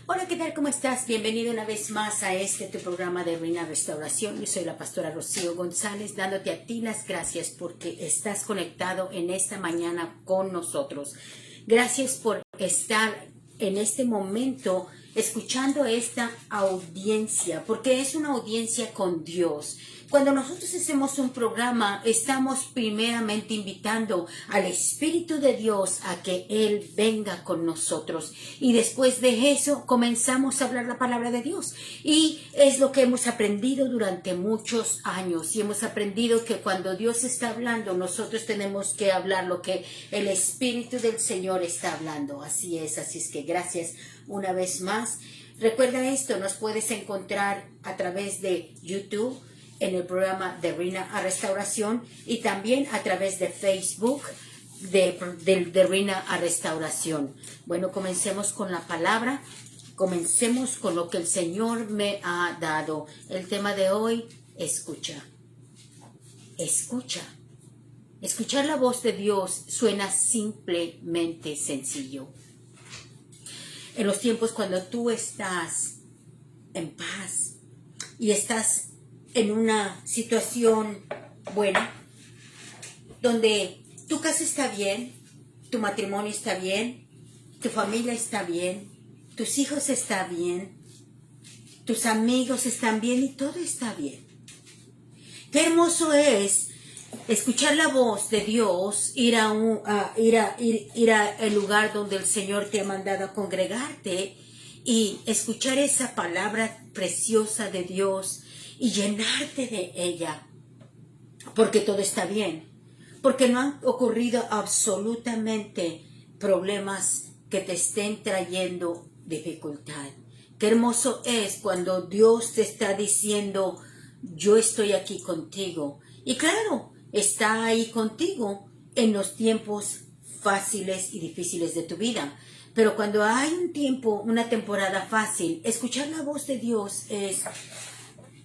Hola, ¿qué tal? ¿Cómo estás? Bienvenido una vez más a tu programa de Reina Restauración. Yo soy la pastora Rocío González, dándote a ti las gracias porque estás conectado en esta mañana con nosotros. Gracias por estar en este momento escuchando esta audiencia, porque es una audiencia con Dios. Cuando nosotros hacemos un programa, estamos primeramente invitando al Espíritu de Dios a que Él venga con nosotros. Y después de eso, comenzamos a hablar la palabra de Dios. Y es lo que hemos aprendido durante muchos años. Y hemos aprendido que cuando Dios está hablando, nosotros tenemos que hablar lo que el Espíritu del Señor está hablando. Así es que gracias una vez más. Recuerda esto, nos puedes encontrar a través de YouTube, en el programa de Reina a Restauración, y también a través de Facebook de Reina a Restauración. Bueno, comencemos con la palabra, comencemos con lo que el Señor me ha dado. El tema de hoy, escucha. Escucha. Escuchar la voz de Dios suena simplemente sencillo. En los tiempos cuando tú estás en paz y estás en una situación buena, donde tu casa está bien, tu matrimonio está bien, tu familia está bien, tus hijos están bien, tus amigos están bien y todo está bien. Qué hermoso es escuchar la voz de Dios, ir a el lugar donde el Señor te ha mandado a congregarte y escuchar esa palabra preciosa de Dios y llenarte de ella, porque todo está bien, porque no han ocurrido absolutamente problemas que te estén trayendo dificultad. Qué hermoso es cuando Dios te está diciendo, yo estoy aquí contigo. Y claro, está ahí contigo en los tiempos fáciles y difíciles de tu vida. Pero cuando hay un tiempo, una temporada fácil, escuchar la voz de Dios es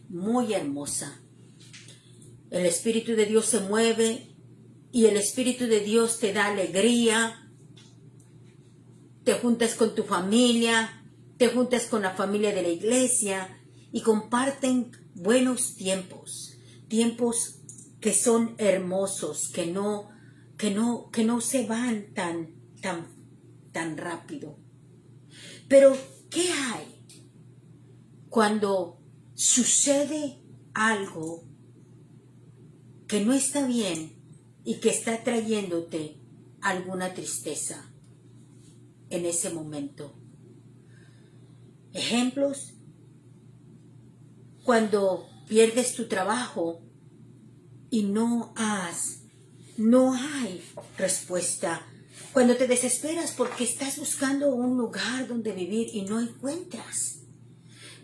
muy hermosa. El Espíritu de Dios se mueve y el Espíritu de Dios te da alegría. Te juntas con tu familia, te juntas con la familia de la iglesia y comparten buenos tiempos, tiempos que son hermosos, que no se van tan rápido. Pero ¿qué hay cuando sucede algo que no está bien y que está trayéndote alguna tristeza en ese momento? Ejemplos: cuando pierdes tu trabajo y no hay respuesta. Cuando te desesperas porque estás buscando un lugar donde vivir y no encuentras.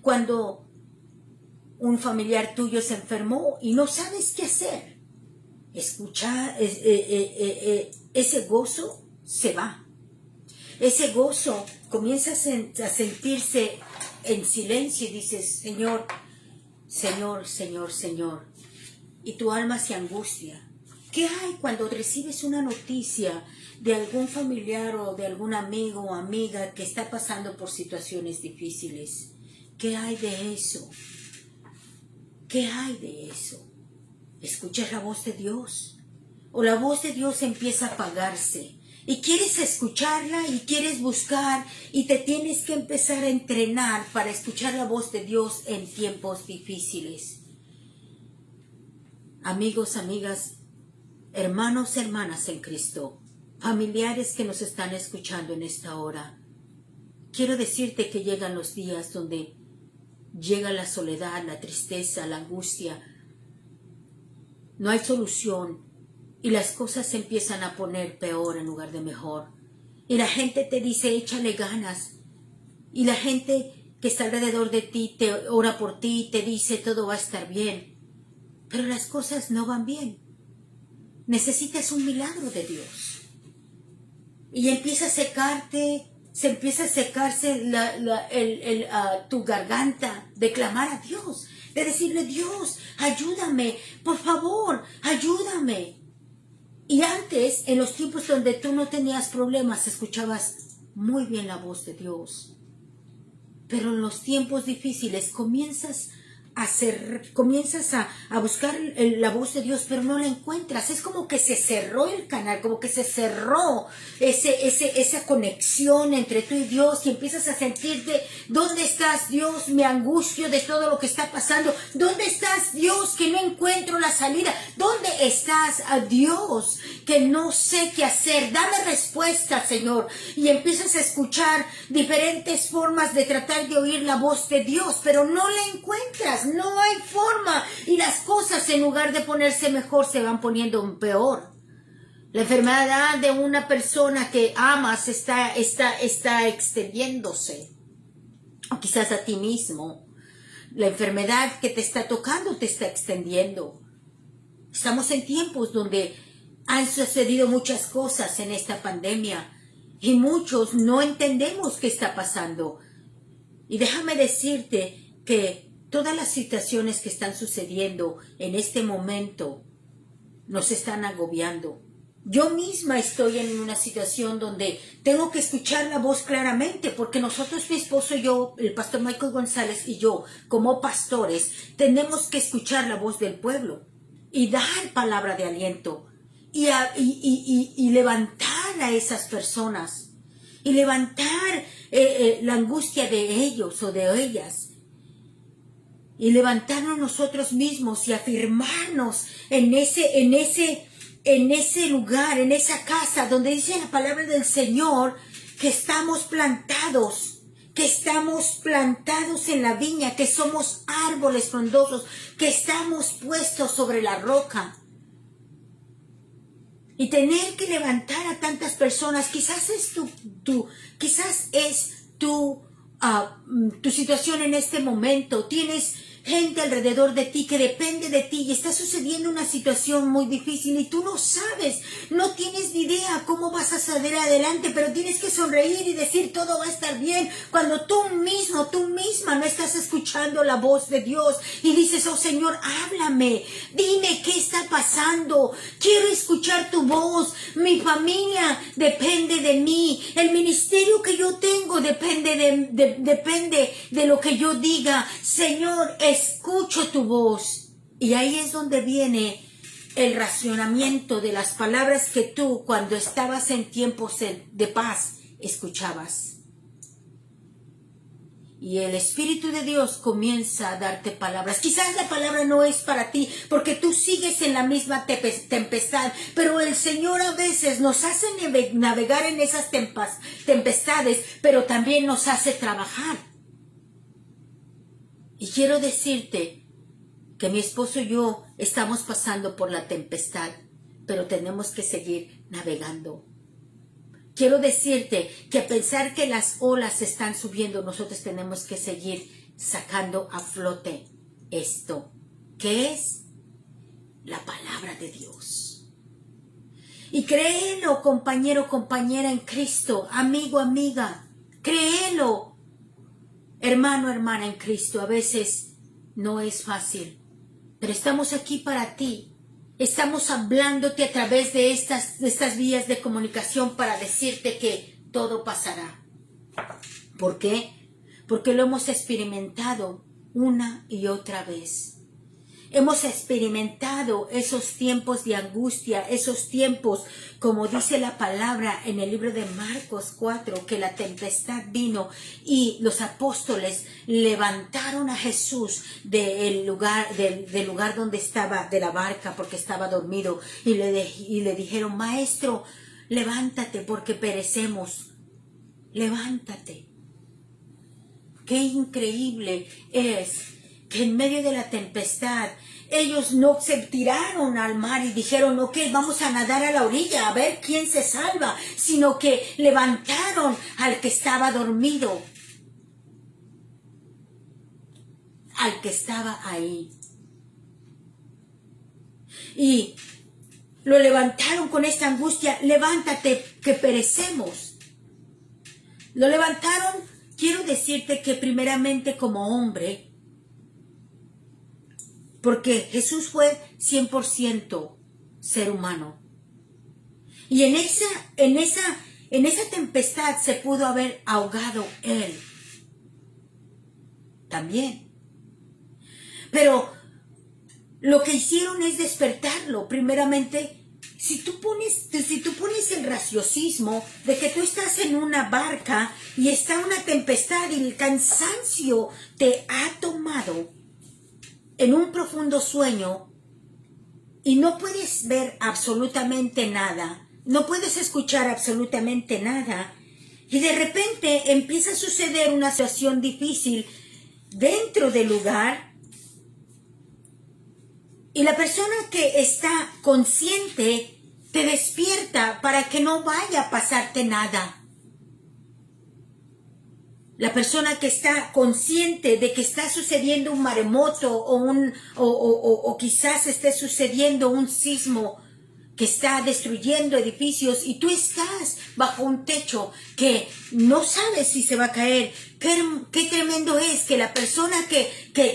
Cuando un familiar tuyo se enfermó y no sabes qué hacer. Escucha, ese gozo se va. Ese gozo comienza a sentirse en silencio y dices, Señor, Señor, Señor, Señor. Y tu alma se angustia. ¿Qué hay cuando recibes una noticia de algún familiar o de algún amigo o amiga que está pasando por situaciones difíciles? ¿Qué hay de eso? ¿Qué hay de eso? ¿Escuchas la voz de Dios? ¿O la voz de Dios empieza a apagarse? Y quieres escucharla y quieres buscar y te tienes que empezar a entrenar para escuchar la voz de Dios en tiempos difíciles. Amigos, amigas, hermanos, hermanas en Cristo, familiares que nos están escuchando en esta hora, quiero decirte que llegan los días donde llega la soledad, la tristeza, la angustia. No hay solución y las cosas se empiezan a poner peor en lugar de mejor. Y la gente te dice, échale ganas. Y la gente que está alrededor de ti te ora por ti y te dice, todo va a estar bien. Pero las cosas no van bien. Necesitas un milagro de Dios. Y empieza a secarte, se empieza a secarse tu garganta de clamar a Dios, de decirle, Dios, ayúdame, por favor, ayúdame. Y antes, en los tiempos donde tú no tenías problemas, escuchabas muy bien la voz de Dios. pero en los tiempos difíciles comienzas a buscar la voz de Dios, pero no la encuentras. Es como que se cerró el canal, como que se cerró esa conexión entre tú y Dios, y empiezas a sentirte, ¿dónde estás, Dios? Me angustio de todo lo que está pasando. ¿Dónde estás, Dios? Que no encuentro la salida. ¿Dónde estás, Dios? Que no sé qué hacer. Dame respuesta, Señor. Y empiezas a escuchar diferentes formas de tratar de oír la voz de Dios, pero no la encuentras. No hay forma, y las cosas, en lugar de ponerse mejor, se van poniendo peor. La enfermedad de una persona que amas está extendiéndose, o quizás a ti mismo. La enfermedad que te está tocando te está extendiendo. Estamos en tiempos donde han sucedido muchas cosas en esta pandemia y muchos no entendemos qué está pasando. Y déjame decirte que todas las situaciones que están sucediendo en este momento nos están agobiando. Yo misma estoy en una situación donde tengo que escuchar la voz claramente, porque nosotros, mi esposo y yo, el pastor Michael González y yo, como pastores, tenemos que escuchar la voz del pueblo y dar palabra de aliento y levantar a esas personas y levantar la angustia de ellos o de ellas. Y levantarnos nosotros mismos y afirmarnos en ese lugar, en esa casa donde dice la palabra del Señor que estamos plantados en la viña, que somos árboles frondosos, que estamos puestos sobre la roca. Y tener que levantar a tantas personas, quizás es tu situación en este momento. Tienes gente alrededor de ti que depende de ti y está sucediendo una situación muy difícil y tú no sabes, no tienes ni idea cómo vas a salir adelante, pero tienes que sonreír y decir todo va a estar bien, cuando tú misma no estás escuchando la voz de Dios y dices, oh Señor, háblame, dime qué está pasando, quiero escuchar tu voz, mi familia depende de mí, el ministerio que yo tengo depende de lo que yo diga, Señor, escucho tu voz. Y ahí es donde viene el racionamiento de las palabras que tú, cuando estabas en tiempos de paz, escuchabas. Y el Espíritu de Dios comienza a darte palabras. Quizás la palabra no es para ti, porque tú sigues en la misma tempestad, pero el Señor a veces nos hace navegar en esas tempestades, pero también nos hace trabajar. Y quiero decirte que mi esposo y yo estamos pasando por la tempestad, pero tenemos que seguir navegando. Quiero decirte que a pensar que las olas están subiendo, nosotros tenemos que seguir sacando a flote esto, que es la palabra de Dios. Y créelo, compañero, compañera en Cristo, amigo, amiga, créelo. Hermano, hermana en Cristo, a veces no es fácil, pero estamos aquí para ti. Estamos hablándote a través de estas vías de comunicación para decirte que todo pasará. ¿Por qué? Porque lo hemos experimentado una y otra vez. Hemos experimentado esos tiempos de angustia, esos tiempos, como dice la palabra en el libro de Marcos 4, que la tempestad vino y los apóstoles levantaron a Jesús del lugar donde estaba, de la barca, porque estaba dormido, y le dijeron, Maestro, levántate porque perecemos. Levántate. Qué increíble es que en medio de la tempestad ellos no se tiraron al mar y dijeron, ok, vamos a nadar a la orilla a ver quién se salva, sino que levantaron al que estaba dormido, al que estaba ahí. Y lo levantaron con esta angustia, levántate que perecemos. Lo levantaron, quiero decirte que primeramente como hombre, porque Jesús fue 100% ser humano. Y en esa tempestad se pudo haber ahogado él. también. Pero lo que hicieron es despertarlo. Primeramente, si tú pones el raciocismo de que tú estás en una barca y está una tempestad y el cansancio te ha tomado en un profundo sueño y no puedes ver absolutamente nada, no puedes escuchar absolutamente nada, y de repente empieza a suceder una situación difícil dentro del lugar, y la persona que está consciente te despierta para que no vaya a pasarte nada. La persona que está consciente de que está sucediendo un maremoto o quizás esté sucediendo un sismo que está destruyendo edificios y tú estás bajo un techo que no sabes si se va a caer. Qué tremendo es que la persona que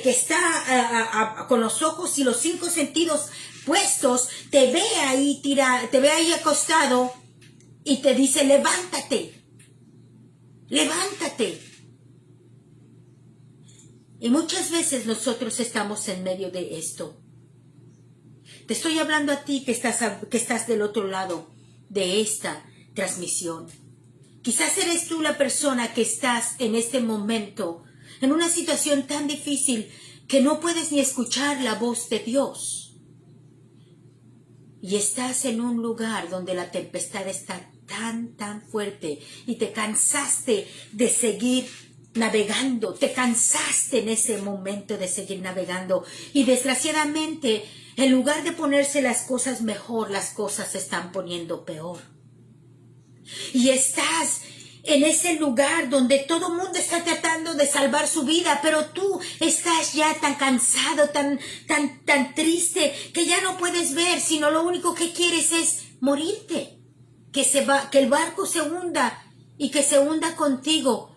está con los ojos y los 5 sentidos puestos te ve ahí te ve ahí acostado y te dice: levántate, levántate. Y muchas veces nosotros estamos en medio de esto. Te estoy hablando a ti que estás del otro lado de esta transmisión. Quizás eres tú la persona que estás en este momento en una situación tan difícil que no puedes ni escuchar la voz de Dios. Y estás en un lugar donde la tempestad está tan fuerte y te cansaste de seguir navegando, te cansaste en ese momento de seguir navegando y desgraciadamente en lugar de ponerse las cosas mejor, las cosas se están poniendo peor. Y estás en ese lugar donde todo el mundo está tratando de salvar su vida, pero tú estás ya tan cansado, tan triste, que ya no puedes ver, sino lo único que quieres es morirte, que el barco se hunda y que se hunda contigo.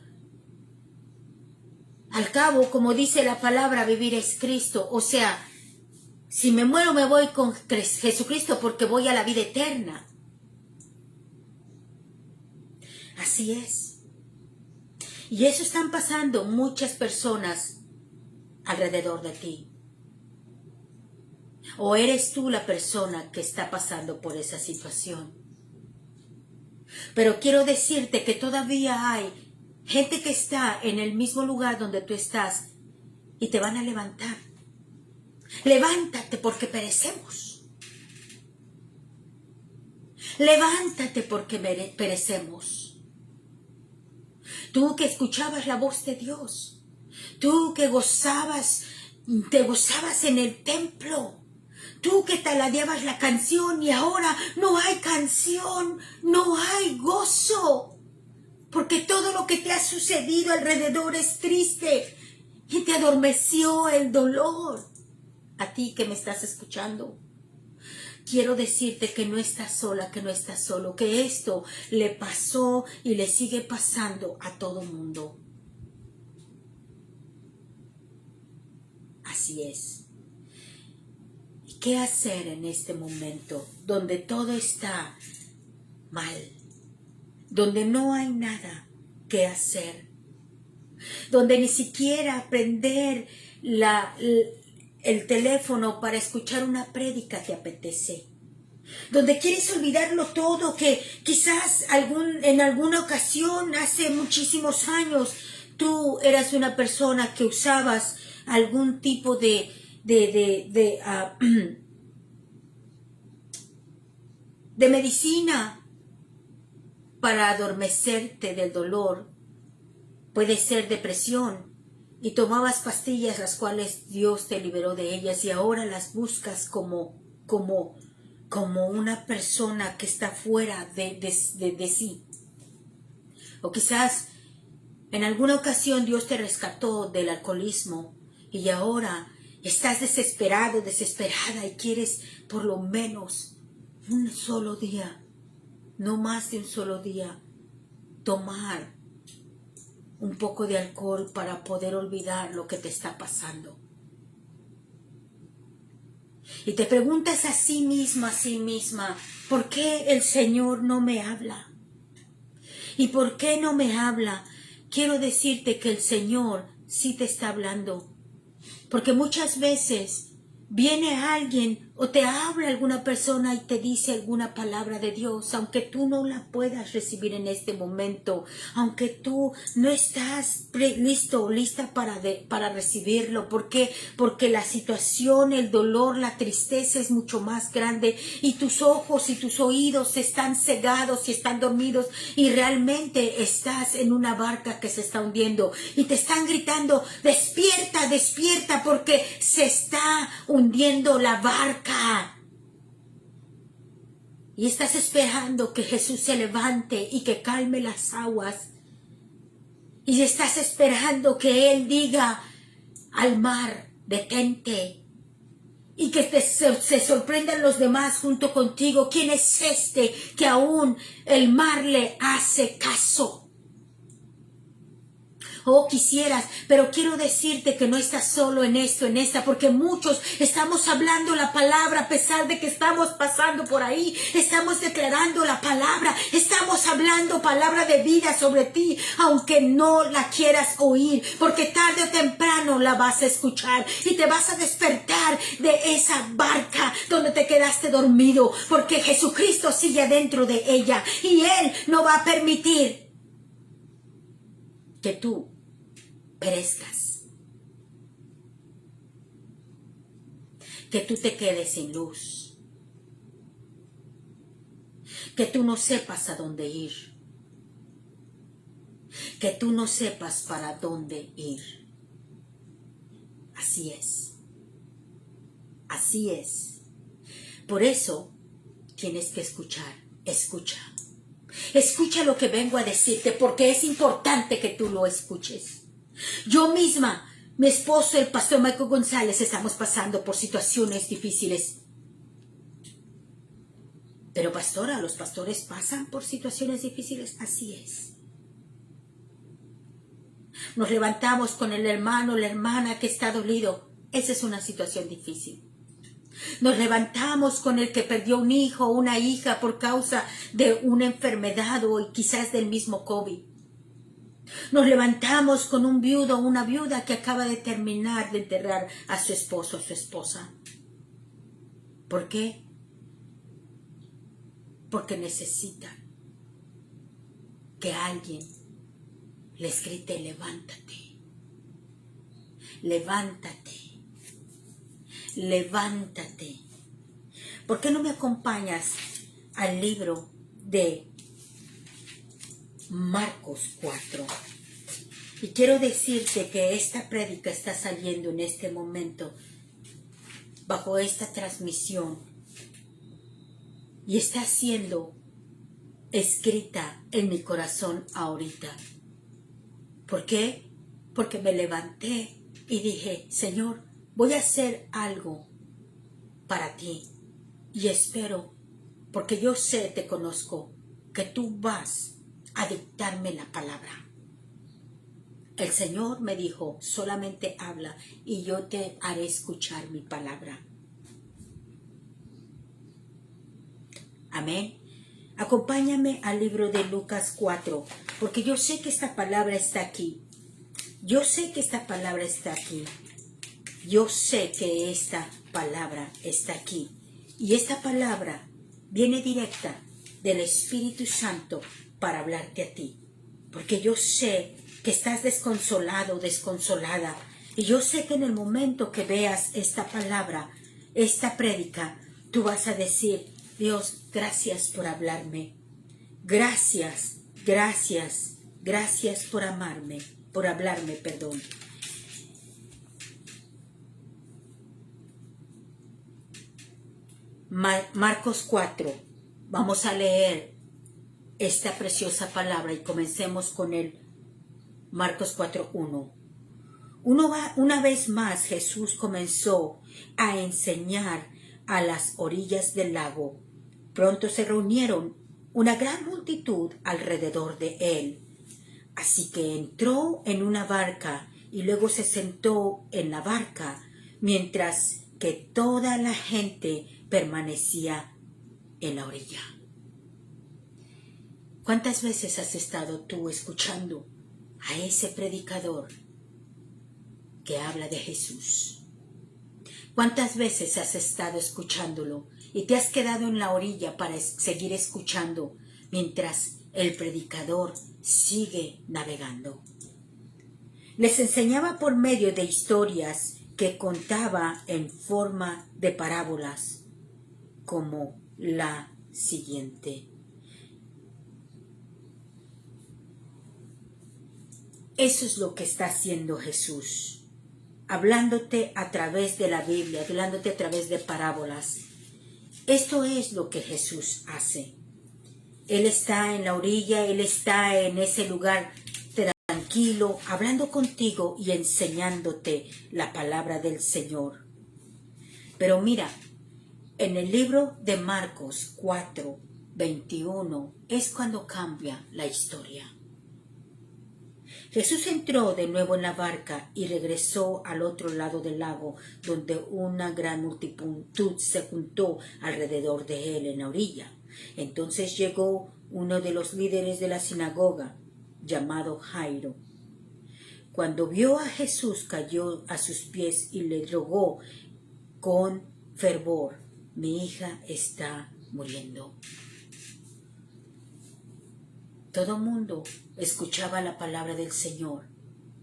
Al cabo, como dice la palabra, vivir es Cristo. O sea, si me muero me voy con Jesucristo porque voy a la vida eterna. Así es. Y eso están pasando muchas personas alrededor de ti. ¿O eres tú la persona que está pasando por esa situación? Pero quiero decirte que todavía hay gente que está en el mismo lugar donde tú estás y te van a levantar. Levántate porque perecemos. Levántate porque perecemos. Tú que escuchabas la voz de Dios. Tú que te gozabas en el templo. Tú que taladeabas la canción y ahora no hay canción, no hay gozo. Porque todo lo que te ha sucedido alrededor es triste y te adormeció el dolor. A ti que me estás escuchando, quiero decirte que no estás sola, que no estás solo, que esto le pasó y le sigue pasando a todo mundo. Así es. ¿Y qué hacer en este momento donde todo está mal? Donde no hay nada que hacer, donde ni siquiera prender el teléfono para escuchar una prédica te apetece, donde quieres olvidarlo todo, que quizás en alguna ocasión, hace muchísimos años, tú eras una persona que usabas algún tipo de medicina para adormecerte del dolor. Puede ser depresión y tomabas pastillas las cuales Dios te liberó de ellas y ahora las buscas como una persona que está fuera de sí. O quizás en alguna ocasión Dios te rescató del alcoholismo y ahora estás desesperado, desesperada y quieres por lo menos un solo día, no más de un solo día, tomar un poco de alcohol para poder olvidar lo que te está pasando. Y te preguntas a sí misma, ¿por qué el Señor no me habla? ¿Y por qué no me habla? Quiero decirte que el Señor sí te está hablando. Porque muchas veces viene alguien o te habla alguna persona y te dice alguna palabra de Dios, aunque tú no la puedas recibir en este momento, aunque tú no estás listo o lista para recibirlo. ¿Por qué? Porque la situación, el dolor, la tristeza es mucho más grande y tus ojos y tus oídos están cegados y están dormidos y realmente estás en una barca que se está hundiendo y te están gritando: despierta, despierta, porque se está hundiendo la barca. Y estás esperando que Jesús se levante y que calme las aguas. Y estás esperando que Él diga al mar: detente. Y que se sorprendan los demás junto contigo. ¿Quién es este que aún el mar le hace caso? Oh, quisieras, pero quiero decirte que no estás solo en esto, en esta, porque muchos estamos hablando la palabra a pesar de que estamos pasando por ahí. Estamos declarando la palabra, estamos hablando palabra de vida sobre ti, aunque no la quieras oír, porque tarde o temprano la vas a escuchar y te vas a despertar de esa barca donde te quedaste dormido, porque Jesucristo sigue dentro de ella y Él no va a permitir que tú perezcas, que tú te quedes sin luz, que tú no sepas a dónde ir, que tú no sepas para dónde ir. Así es, así es. Por eso tienes que escuchar, escucha. Escucha lo que vengo a decirte, porque es importante que tú lo escuches. Yo misma, mi esposo, el pastor Michael González, estamos pasando por situaciones difíciles. Pero pastora, ¿los pastores pasan por situaciones difíciles? Así es. Nos levantamos con el hermano, la hermana que está dolido. Esa es una situación difícil. Nos levantamos con el que perdió un hijo o una hija por causa de una enfermedad o quizás del mismo COVID. Nos levantamos con un viudo o una viuda que acaba de terminar de enterrar a su esposo o su esposa. ¿Por qué? Porque necesitan que alguien les grite: levántate, levántate, levántate. ¿Por qué no me acompañas al libro de Marcos 4? Y quiero decirte que esta prédica está saliendo en este momento bajo esta transmisión y está siendo escrita en mi corazón ahorita. ¿Por qué? Porque me levanté y dije: Señor, voy a hacer algo para ti y espero, porque yo sé, te conozco, que tú vas a dictarme la palabra. El Señor me dijo: solamente habla y yo te haré escuchar mi palabra. Amén. Acompáñame al libro de Lucas 4, porque yo sé que esta palabra está aquí. Yo sé que esta palabra está aquí. Yo sé que esta palabra está aquí. Y esta palabra viene directa del Espíritu Santo para hablarte a ti. Porque yo sé que estás desconsolado, desconsolada. Y yo sé que en el momento que veas esta palabra, esta prédica, tú vas a decir: Dios, gracias por hablarme. Gracias, gracias, gracias por amarme, por hablarme, perdón. Marcos 4. Vamos a leer esta preciosa palabra y comencemos con el Marcos 4:1. Una vez más Jesús comenzó a enseñar a las orillas del lago. Pronto se reunieron una gran multitud alrededor de él. Así que entró en una barca y luego se sentó en la barca, mientras que toda la gente permanecía en la orilla. ¿Cuántas veces has estado tú escuchando a ese predicador que habla de Jesús. ¿Cuántas veces has estado escuchándolo y te has quedado en la orilla para seguir escuchando mientras el predicador sigue navegando? Les enseñaba por medio de historias que contaba en forma de parábolas, como la siguiente. Eso es lo que está haciendo Jesús, hablándote a través de la Biblia, hablándote a través de parábolas. Esto es lo que Jesús hace. Él está en la orilla, Él está en ese lugar tranquilo, hablando contigo y enseñándote la palabra del Señor. Pero mira, en el libro de Marcos 4:21 es cuando cambia la historia. Jesús entró de nuevo en la barca y regresó al otro lado del lago, donde una gran multitud se juntó alrededor de él en la orilla. Entonces llegó uno de los líderes de la sinagoga, llamado Jairo. Cuando vio a Jesús, cayó a sus pies y le rogó con fervor: mi hija está muriendo. Todo mundo escuchaba la palabra del Señor,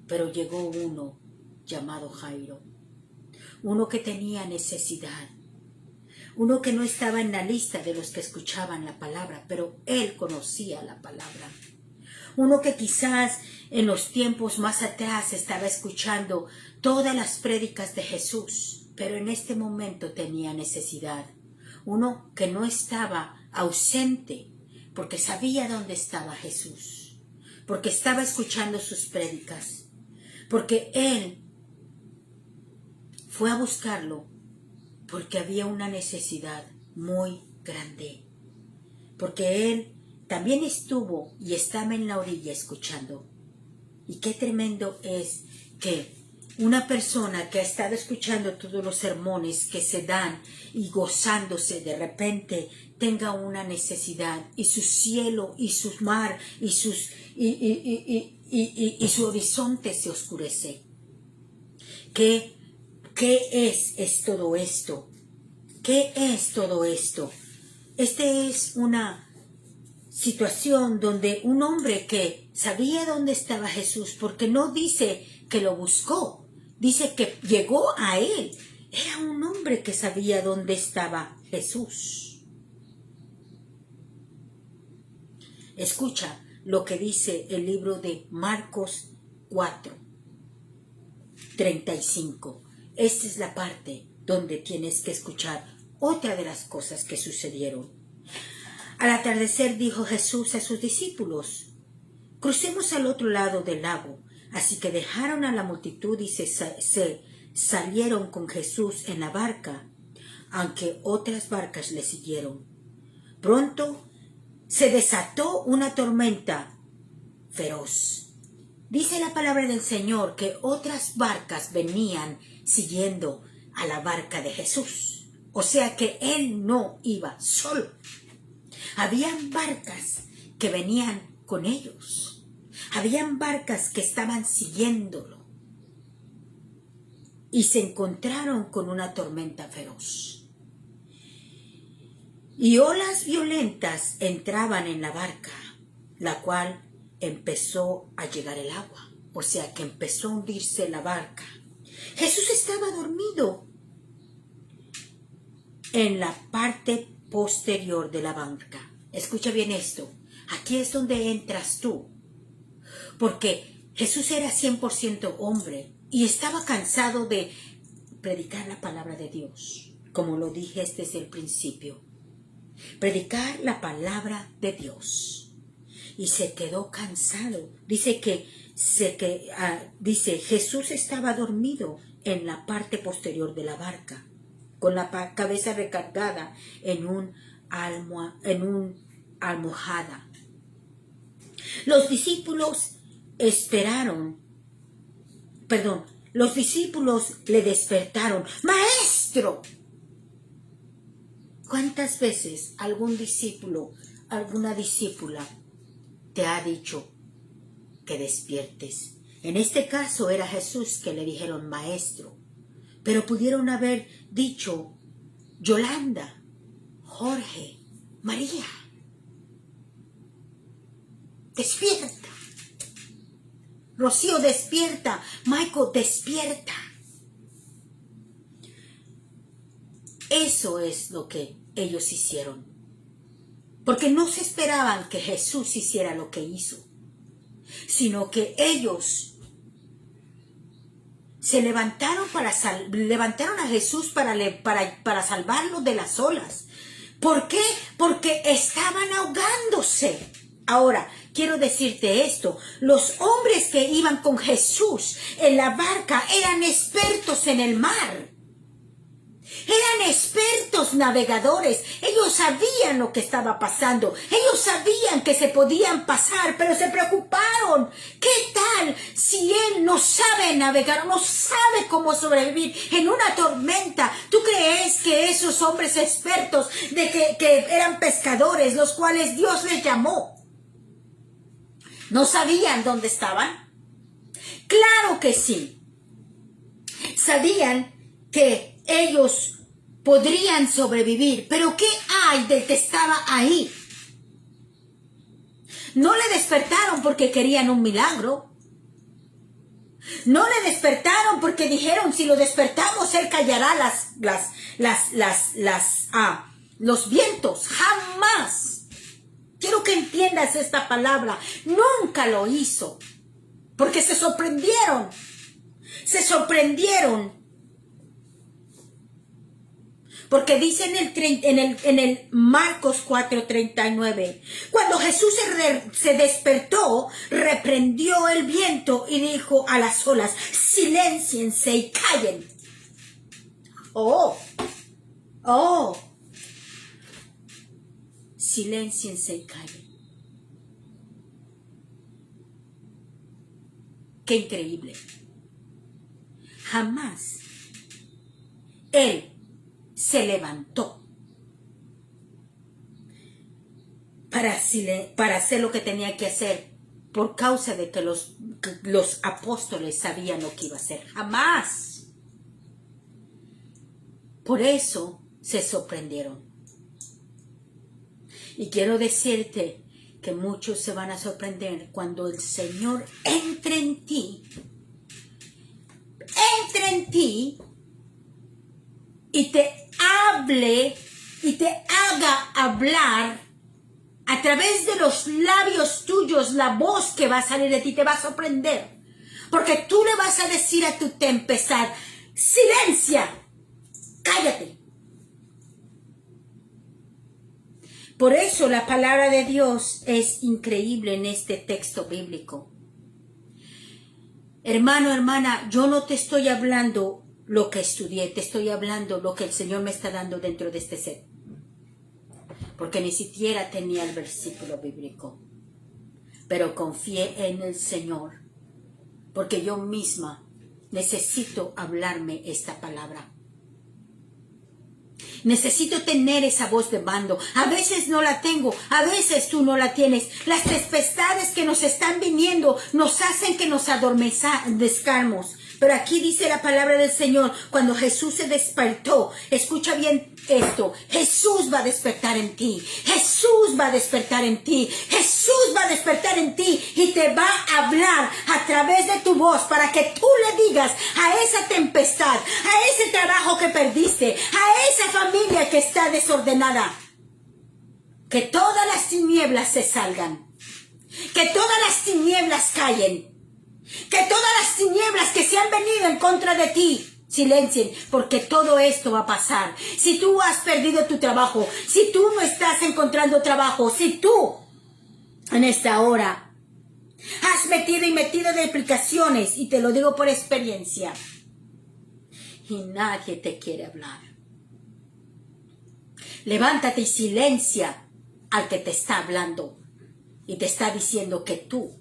pero llegó uno llamado Jairo, uno que tenía necesidad, uno que no estaba en la lista de los que escuchaban la palabra, pero él conocía la palabra. Uno que quizás en los tiempos más atrás estaba escuchando todas las prédicas de Jesús, pero en este momento tenía necesidad. Uno que no estaba ausente, porque sabía dónde estaba Jesús, porque estaba escuchando sus prédicas, porque él fue a buscarlo, porque había una necesidad muy grande, porque él también estuvo y estaba en la orilla escuchando. Y qué tremendo es que una persona que ha estado escuchando todos los sermones que se dan y gozándose, de repente tenga una necesidad y su cielo y su mar y su horizonte se oscurece. ¿Qué es todo esto? ¿Qué es todo esto? Este es una situación donde un hombre que sabía dónde estaba Jesús, porque no dice que lo buscó, dice que llegó a él. Era un hombre que sabía dónde estaba Jesús. Escucha lo que dice el libro de Marcos 4:35. Esta es la parte donde tienes que escuchar otra de las cosas que sucedieron. Al atardecer dijo Jesús a sus discípulos: crucemos al otro lado del lago. Así que dejaron a la multitud y se salieron con Jesús en la barca, aunque otras barcas le siguieron. Pronto se desató una tormenta feroz. Dice la palabra del Señor que otras barcas venían siguiendo a la barca de Jesús. O sea que él no iba solo. Habían barcas que venían con ellos. Habían barcas que estaban siguiéndolo. Y se encontraron con una tormenta feroz. Y olas violentas entraban en la barca, la cual empezó a llegar el agua. O sea que empezó a hundirse la barca. Jesús estaba dormido en la parte posterior de la barca. Escucha bien esto. Aquí es donde entras tú. Porque Jesús era 100% hombre y estaba cansado de predicar la palabra de Dios. Como lo dije desde el principio. Predicar la palabra de Dios. Y se quedó cansado. Dice Jesús estaba dormido en la parte posterior de la barca, con la cabeza recargada en una almohada. Los discípulos le despertaron. ¡Maestro! ¿Cuántas veces algún discípulo, alguna discípula te ha dicho que despiertes? En este caso era Jesús que le dijeron maestro, pero pudieron haber dicho Yolanda, Jorge, María. Despierta. Rocío, despierta. Michael, despierta. Eso es lo que ellos hicieron. Porque no se esperaban que Jesús hiciera lo que hizo, sino que ellos se levantaron levantaron a Jesús para salvarlo de las olas. ¿Por qué? Porque estaban ahogándose. Ahora, quiero decirte esto, los hombres que iban con Jesús en la barca eran expertos en el mar. Eran expertos navegadores. Ellos sabían lo que estaba pasando. Ellos sabían que se podían pasar, pero se preocuparon. ¿Qué tal si él no sabe navegar, no sabe cómo sobrevivir en una tormenta? ¿Tú crees que esos hombres expertos que eran pescadores, los cuales Dios les llamó, no sabían dónde estaban? Claro que sí. Sabían que ellos podrían sobrevivir, pero ¿qué hay del que estaba ahí? No le despertaron porque querían un milagro. No le despertaron porque dijeron, si lo despertamos, él callará los vientos. Jamás. Quiero que entiendas esta palabra. Nunca lo hizo. Porque se sorprendieron. Se sorprendieron. Porque dice en el Marcos 4:39, cuando Jesús se despertó, reprendió el viento y dijo a las olas, silénciense y callen. Silénciense y callen. Qué increíble. Jamás él se levantó para hacer lo que tenía que hacer por causa de que los apóstoles sabían lo que iba a hacer. Jamás. Por eso se sorprendieron. Y quiero decirte que muchos se van a sorprender cuando el Señor entre en ti y te hable y te haga hablar a través de los labios tuyos. La voz que va a salir de ti te va a sorprender, porque tú le vas a decir a tu tempestad, silencia, cállate. Por eso la palabra de Dios es increíble en este texto bíblico. Hermano, hermana, yo no te estoy hablando lo que estudié, te estoy hablando lo que el Señor me está dando dentro de este set. Porque ni siquiera tenía el versículo bíblico. Pero confié en el Señor, porque yo misma necesito hablarme esta palabra. Necesito tener esa voz de mando. A veces no la tengo, a veces tú no la tienes. Las tempestades que nos están viniendo nos hacen que nos adormezcamos. Pero aquí dice la palabra del Señor, cuando Jesús se despertó, escucha bien esto, Jesús va a despertar en ti, Jesús va a despertar en ti, Jesús va a despertar en ti y te va a hablar a través de tu voz para que tú le digas a esa tempestad, a ese trabajo que perdiste, a esa familia que está desordenada, que todas las tinieblas se salgan, que todas las tinieblas callen, que todas las tinieblas que se han venido en contra de ti silencien, porque todo esto va a pasar. Si tú has perdido tu trabajo, si tú no estás encontrando trabajo, si tú en esta hora has metido de aplicaciones, y te lo digo por experiencia, y nadie te quiere hablar, levántate y silencia al que te está hablando y te está diciendo que tú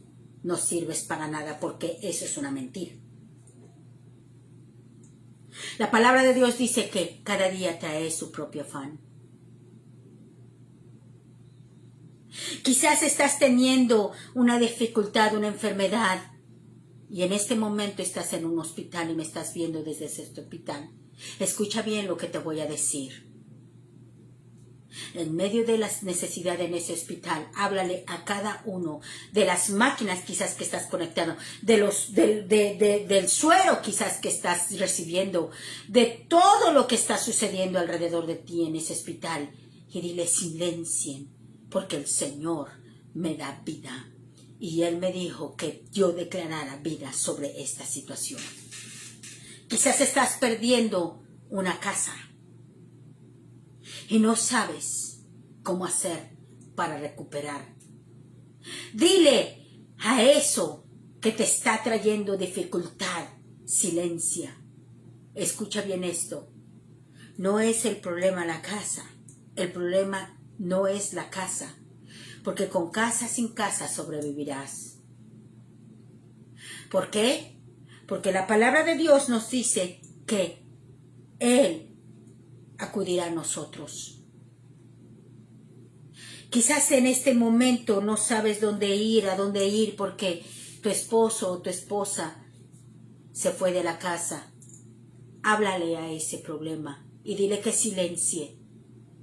no sirves para nada, porque eso es una mentira. La palabra de Dios dice que cada día trae su propio afán. Quizás estás teniendo una dificultad, una enfermedad, y en este momento estás en un hospital y me estás viendo desde ese hospital, escucha bien lo que te voy a decir. En medio de las necesidades en ese hospital, háblale a cada uno de las máquinas quizás que estás conectando, del suero quizás que estás recibiendo, de todo lo que está sucediendo alrededor de ti en ese hospital. Y dile, silencien, porque el Señor me da vida. Y Él me dijo que yo declarara vida sobre esta situación. Quizás estás perdiendo una casa y no sabes cómo hacer para recuperar. Dile a eso que te está trayendo dificultad, silencia. Escucha bien esto. No es el problema la casa. El problema no es la casa. Porque con casa sin casa sobrevivirás. ¿Por qué? Porque la palabra de Dios nos dice que Él acudirá a nosotros. Quizás en este momento no sabes a dónde ir porque tu esposo o tu esposa se fue de la casa. Háblale a ese problema y dile que silencie,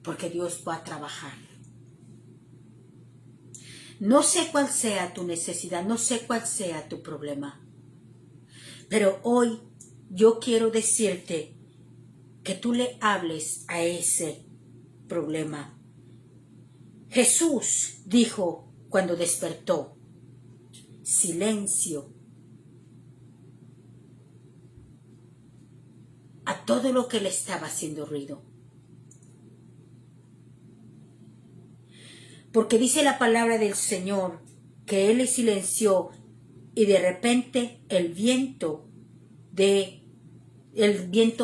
porque Dios va a trabajar. No sé cuál sea tu necesidad, no sé cuál sea tu problema, pero hoy yo quiero decirte que tú le hables a ese problema. Jesús dijo cuando despertó, silencio a todo lo que le estaba haciendo ruido. Porque dice la palabra del Señor que Él le silenció y de repente el viento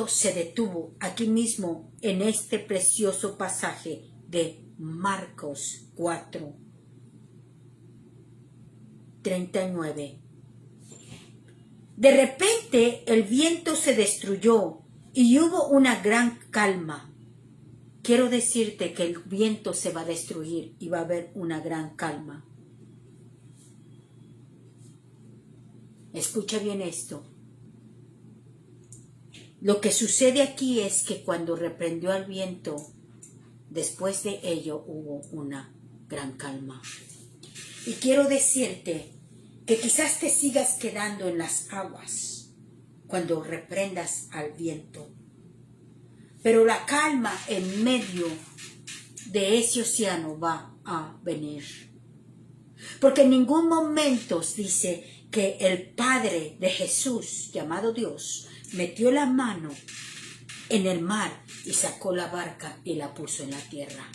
se detuvo aquí mismo en este precioso pasaje de Marcos 4:39. De repente el viento se destruyó y hubo una gran calma. Quiero decirte que el viento se va a destruir y va a haber una gran calma. Escucha bien esto. Lo que sucede aquí es que cuando reprendió al viento, después de ello hubo una gran calma. Y quiero decirte que quizás te sigas quedando en las aguas cuando reprendas al viento. Pero la calma en medio de ese océano va a venir. Porque en ningún momento dice que el Padre de Jesús, llamado Dios, metió la mano en el mar y sacó la barca y la puso en la tierra.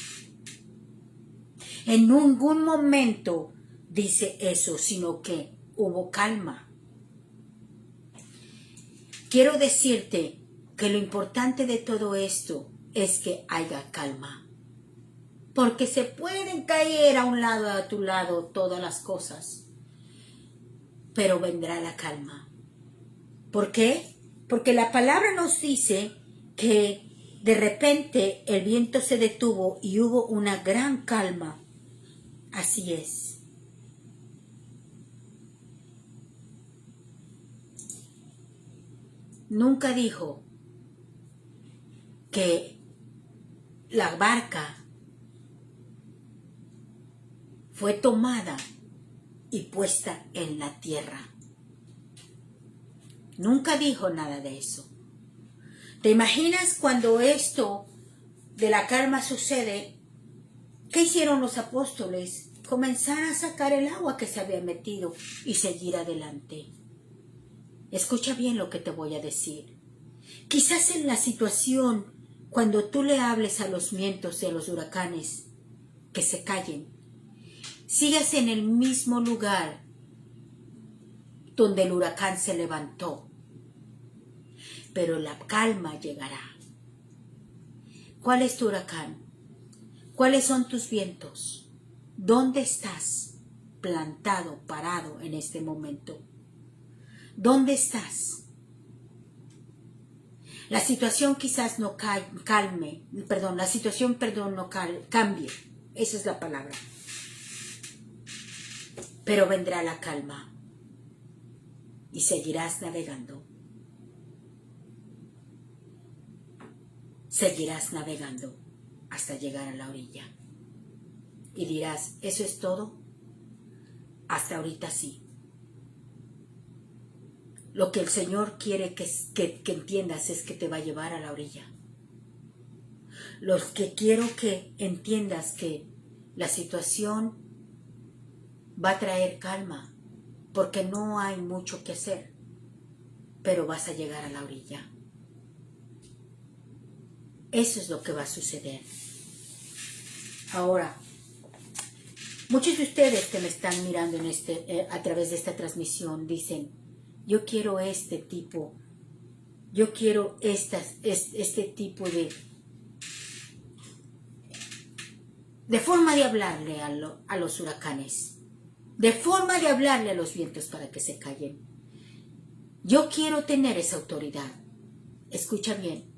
En ningún momento dice eso, sino que hubo calma. Quiero decirte que lo importante de todo esto es que haya calma. Porque se pueden caer a un lado, a tu lado, todas las cosas. Pero vendrá la calma. ¿Por qué? Porque la palabra nos dice que de repente el viento se detuvo y hubo una gran calma. Así es. Nunca dijo que la barca fue tomada y puesta en la tierra. Nunca dijo nada de eso. ¿Te imaginas cuando esto de la calma sucede? ¿Qué hicieron los apóstoles? Comenzar a sacar el agua que se había metido y seguir adelante. Escucha bien lo que te voy a decir. Quizás en la situación, cuando tú le hables a los vientos y a los huracanes que se callen, sigas en el mismo lugar donde el huracán se levantó, pero la calma llegará. ¿Cuál es tu huracán? ¿Cuáles son tus vientos? ¿Dónde estás plantado, parado en este momento? ¿Dónde estás? La situación quizás no cambie. Esa es la palabra. Pero vendrá la calma. y seguirás navegando. Seguirás navegando hasta llegar a la orilla. Y dirás, ¿eso es todo? Hasta ahorita sí. Lo que el Señor quiere que entiendas es que te va a llevar a la orilla. Lo que quiero que entiendas que la situación va a traer calma, porque no hay mucho que hacer, pero vas a llegar a la orilla. Eso es lo que va a suceder. Ahora, muchos de ustedes que me están mirando a través de esta transmisión dicen, yo quiero este tipo de forma de hablarle a los huracanes, de forma de hablarle a los vientos para que se callen. Yo quiero tener esa autoridad. Escucha bien.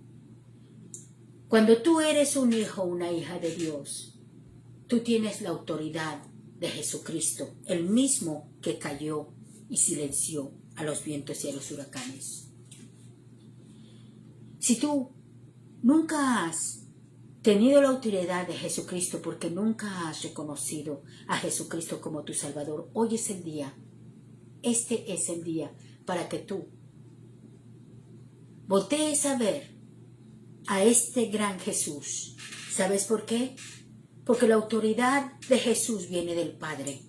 Cuando tú eres un hijo o una hija de Dios, tú tienes la autoridad de Jesucristo, el mismo que cayó y silenció a los vientos y a los huracanes. Si tú nunca has tenido la autoridad de Jesucristo porque nunca has reconocido a Jesucristo como tu Salvador, hoy es el día. Este es el día para que tú voltees a ver a este gran Jesús. ¿Sabes por qué? Porque la autoridad de Jesús viene del Padre.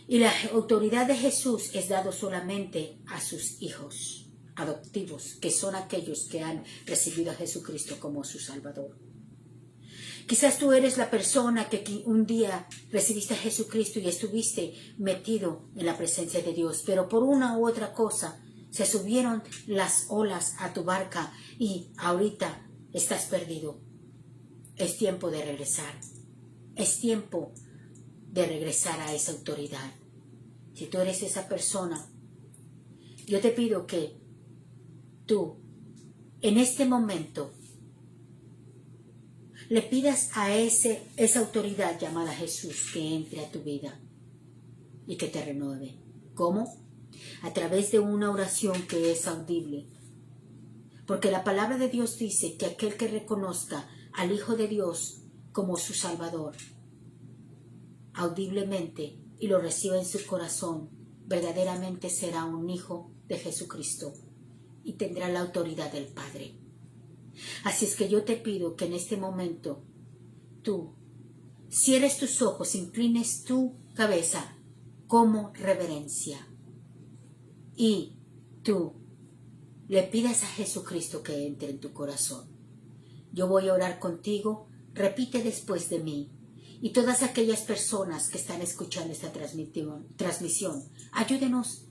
Y la autoridad de Jesús es dado solamente a sus hijos adoptivos, que son aquellos que han recibido a Jesucristo como su Salvador. Quizás tú eres la persona que un día recibiste a Jesucristo y estuviste metido en la presencia de Dios, pero por una u otra cosa se subieron las olas a tu barca y ahorita estás perdido. Es tiempo de regresar. Es tiempo de regresar a esa autoridad. Si tú eres esa persona, yo te pido que tú, en este momento, le pidas a esa autoridad llamada Jesús que entre a tu vida y que te renueve. ¿Cómo? A través de una oración que es audible. Porque la palabra de Dios dice que aquel que reconozca al Hijo de Dios como su Salvador, audiblemente, y lo reciba en su corazón, verdaderamente será un hijo de Jesucristo y tendrá la autoridad del Padre. Así es que yo te pido que en este momento tú cierres tus ojos, inclines tu cabeza como reverencia y tú le pidas a Jesucristo que entre en tu corazón. Yo voy a orar contigo, repite después de mí. Y todas aquellas personas que están escuchando esta transmisión, ayúdenos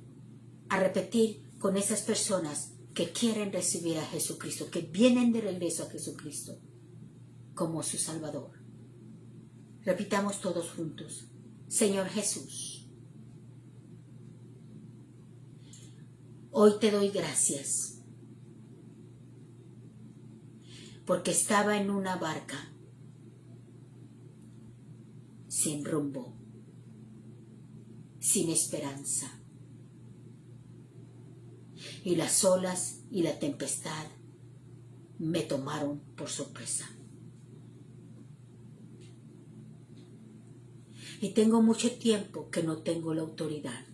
a repetir con esas personas que quieren recibir a Jesucristo, que vienen de regreso a Jesucristo como su Salvador. Repitamos todos juntos. Señor Jesús, hoy te doy gracias porque estaba en una barca sin rumbo, sin esperanza. Y las olas y la tempestad me tomaron por sorpresa. Y tengo mucho tiempo que no tengo la autoridad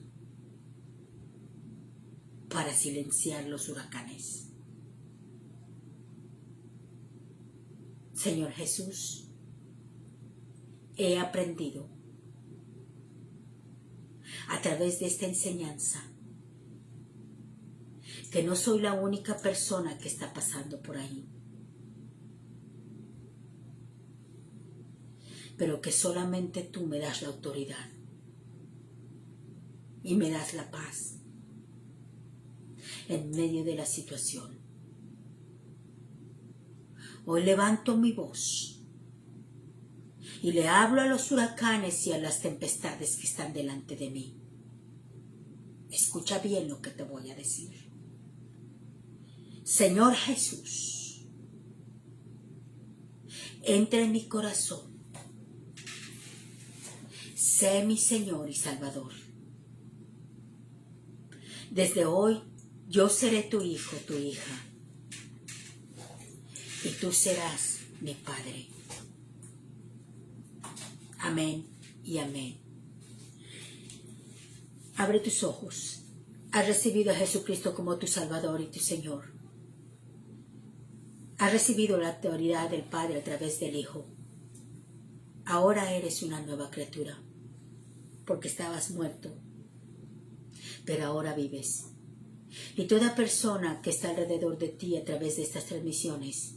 para silenciar los huracanes. Señor Jesús, he aprendido a través de esta enseñanza que no soy la única persona que está pasando por ahí, pero que solamente tú me das la autoridad y me das la paz en medio de la situación. Hoy levanto mi voz y le hablo a los huracanes y a las tempestades que están delante de mí. Escucha bien lo que te voy a decir. Señor Jesús, entra en mi corazón. Sé mi Señor y Salvador. Desde hoy yo seré tu hijo, tu hija, y tú serás mi Padre. Amén y amén. Abre tus ojos. Has recibido a Jesucristo como tu Salvador y tu Señor. Has recibido la autoridad del Padre a través del Hijo. Ahora eres una nueva criatura, porque estabas muerto, pero ahora vives. Y toda persona que está alrededor de ti a través de estas transmisiones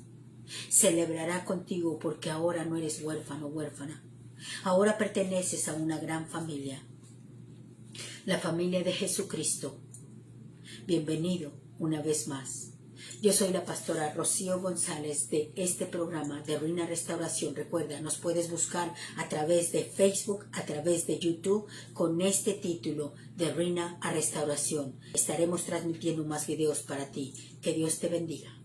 celebrará contigo, porque ahora no eres huérfano o huérfana. Ahora perteneces a una gran familia, la familia de Jesucristo. Bienvenido una vez más. Yo soy la pastora Rocío González de este programa de Reina Restauración. Recuerda, nos puedes buscar a través de Facebook, a través de YouTube, con este título de Reina a Restauración. Estaremos transmitiendo más videos para ti. Que Dios te bendiga.